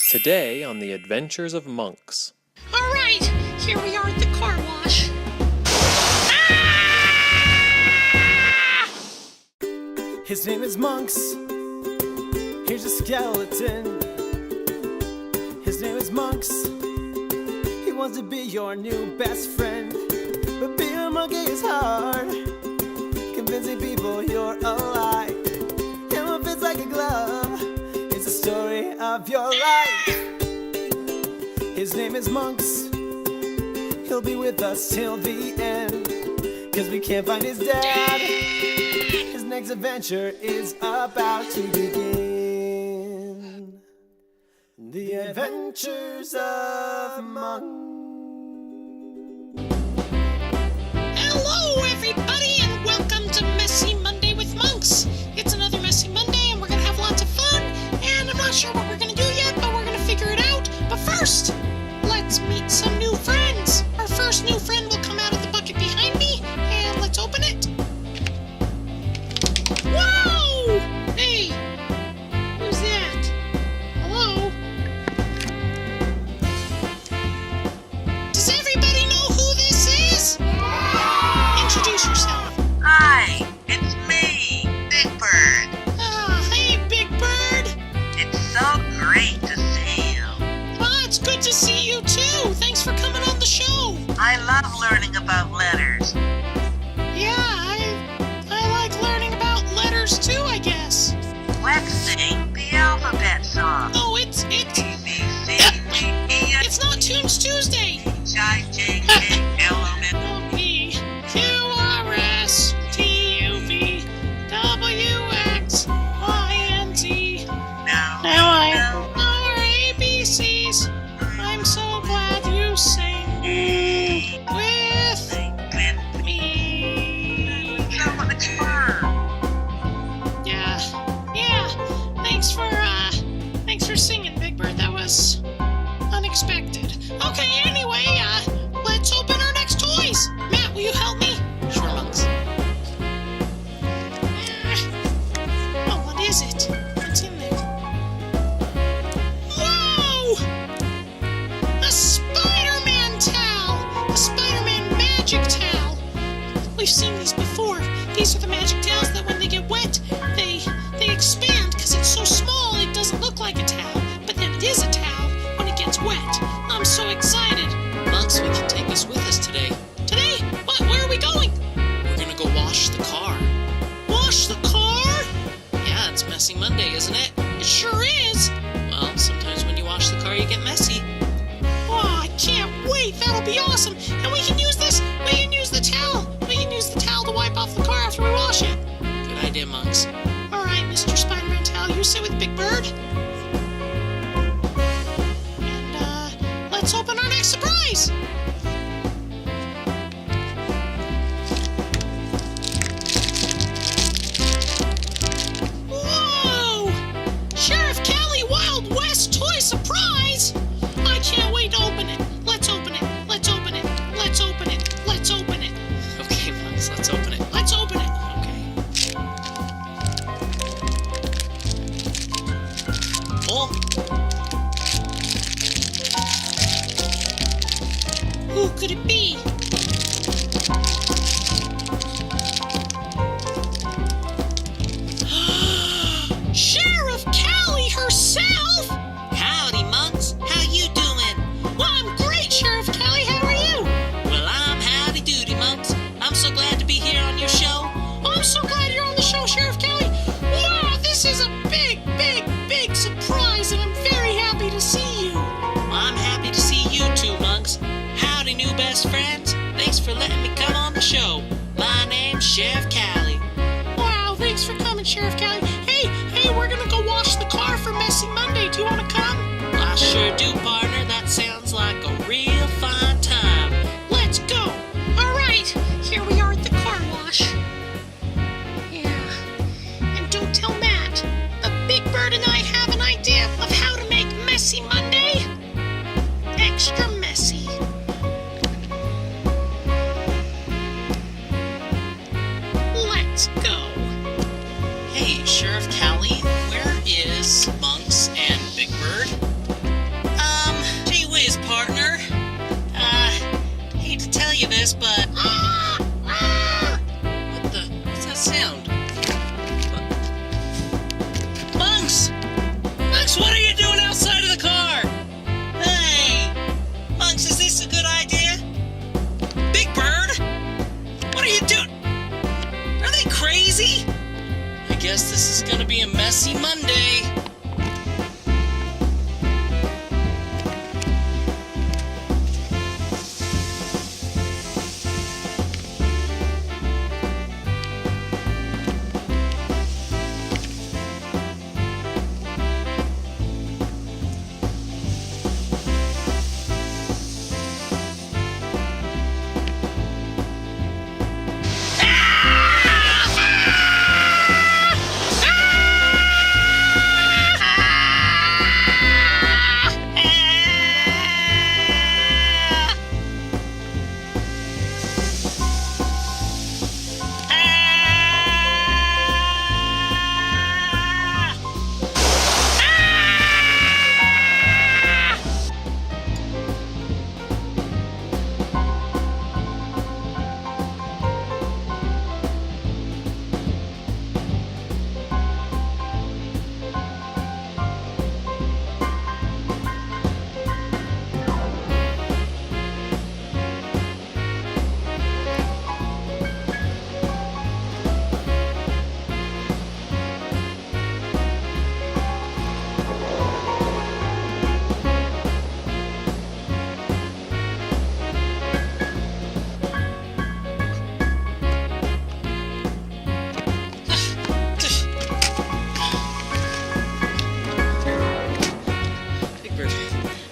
Today on the Adventures of Munks. Alright, here we are at the car wash. His name is Munks. Here's a skeleton. His name is Munks. He wants to be your new best friend. But being a monkey is hard. Convincing people you're alive. And what fits like a glove is the story of your life. His name is Munks. He'll be with us till the end. 'Cause we can't find his dad. His next adventure is about to begin. The Adventures of Munks. Hello, everybody, and welcome to Messy Monday with Munks. It's another Messy Monday, and we're gonna have lots of fun. And I'm not sure what we're gonna do yet, but we're gonna figure it out. But first, let's meet some new friends. Our first new friend will come out of the bucket behind me, and let's open it. Whoa! Hey, who's that? Hello? Does everybody know who this is? Introduce yourself. Hi, it's me, Big Bird. Hey, Big Bird. It's so great to see you. Well, it's good to see you too. Thanks for coming on the show. I love learning about letters. Yeah, I like learning about letters too, I guess. Let's sing the alphabet song. Oh, it's A, B, C, D, E, F, it's not Tunes Tuesday. H, I, J, K, L, M, N. O, P, Q, R, S, T, U, V, W, X, Y, and Z. Now I know know our ABCs. I'm so glad you sang with me. so much fun. Yeah. Thanks for singing, Big Bird. That was unexpected. Okay, anyway, let's open our next toys. Matt, will you help me? Sure, Munks. Oh, what is it? What's in there? Whoa! A Spiderman towel! A Spiderman magic towel! We've seen these before. These are the magic towels that when they get wet, they expand because it's so small it doesn't look like a towel, but then it is a towel when it gets wet. I'm so excited. Munks, we can take this with us today. Today? What? Where are we going? We're gonna go wash the car. Wash the car? Yeah, it's Messy Monday, isn't it? It sure is. Well, sometimes when you wash the car, you get messy. Oh, I can't wait. That'll be awesome. And we can use this. We can use the towel. We can use the towel to wipe off the car after we wash it. Good idea, Munks. All right, Mr. Spiderman towel, you sit with Big Bird. And, let's open our next surprise. Whoa! Sheriff Callie Wild West Toy Surprise! I can't wait to open it. Let's open it. Let's open it. Let's open it. Let's open it. Okay, Munks, let's open it. Let's open it. Okay. Oh, Who could it be? Sheriff Callie herself! Howdy, Munks. How you doing? Well, I'm great, Sheriff Callie. How are you? Well, I'm howdy doody, Munks. I'm so glad to be here on your show. Oh, I'm so glad you're on the show, Sheriff Callie. Wow, this is a big, big, big surprise, and I'm very happy to see you. Well, I'm happy to see you too, Munks. Howdy, new best friends. Thanks for letting me come on the show. My name's Sheriff Callie. Wow, thanks for coming, Sheriff Callie. Hey, we're gonna go wash the car for Messy Monday. Do you want to come? I sure do, partner. That sounds like a real fine time. Let's go. All right, here we are at the car wash. Yeah, and don't tell Matt, but Big Bird and I have an idea of how to make Messy Monday extra messy. Let's go. hey, Sheriff Callie, where is Munks and Big Bird? you this, but... What's that sound? Munks! Munks, what are you doing outside of the car? Hey! Munks, is this a good idea? Big Bird? What are you doing? Are they crazy? I guess this is gonna be a messy Monday.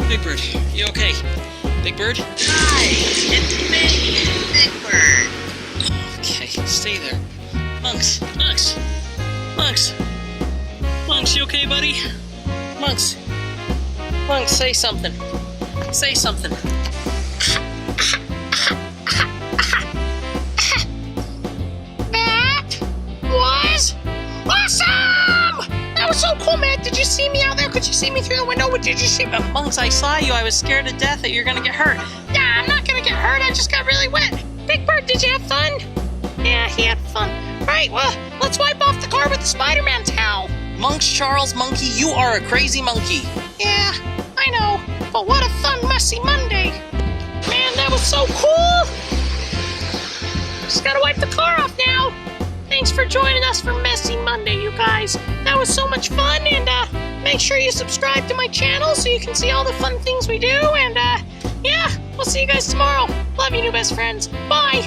Big Bird, you okay? Big Bird? Hi, it's me, Big Bird. Okay, stay there. Munks, Munks, Munks. Munks, you okay, buddy? Munks. Munks, say something. Say something. That was awesome! That was so cool, man. Did you see me out there? Could you see me through the window? Did you see me? Munks, I saw you. I was scared to death that you're gonna get hurt. Yeah, I'm not gonna get hurt. I just got really wet. Big Bird, did you have fun? Yeah, he had fun. Right, well, let's wipe off the car with the Spider-Man towel. Monks Charles Monkey, you are a crazy monkey. Yeah, I know. But what a fun, messy Monday. Man, that was so cool. Just gotta wipe the car off now. Thanks for joining us for Messy Monday, you guys. That was so much fun, and make sure you subscribe to my channel so you can see all the fun things we do, and yeah, we'll see you guys tomorrow. Love you, new best friends. Bye.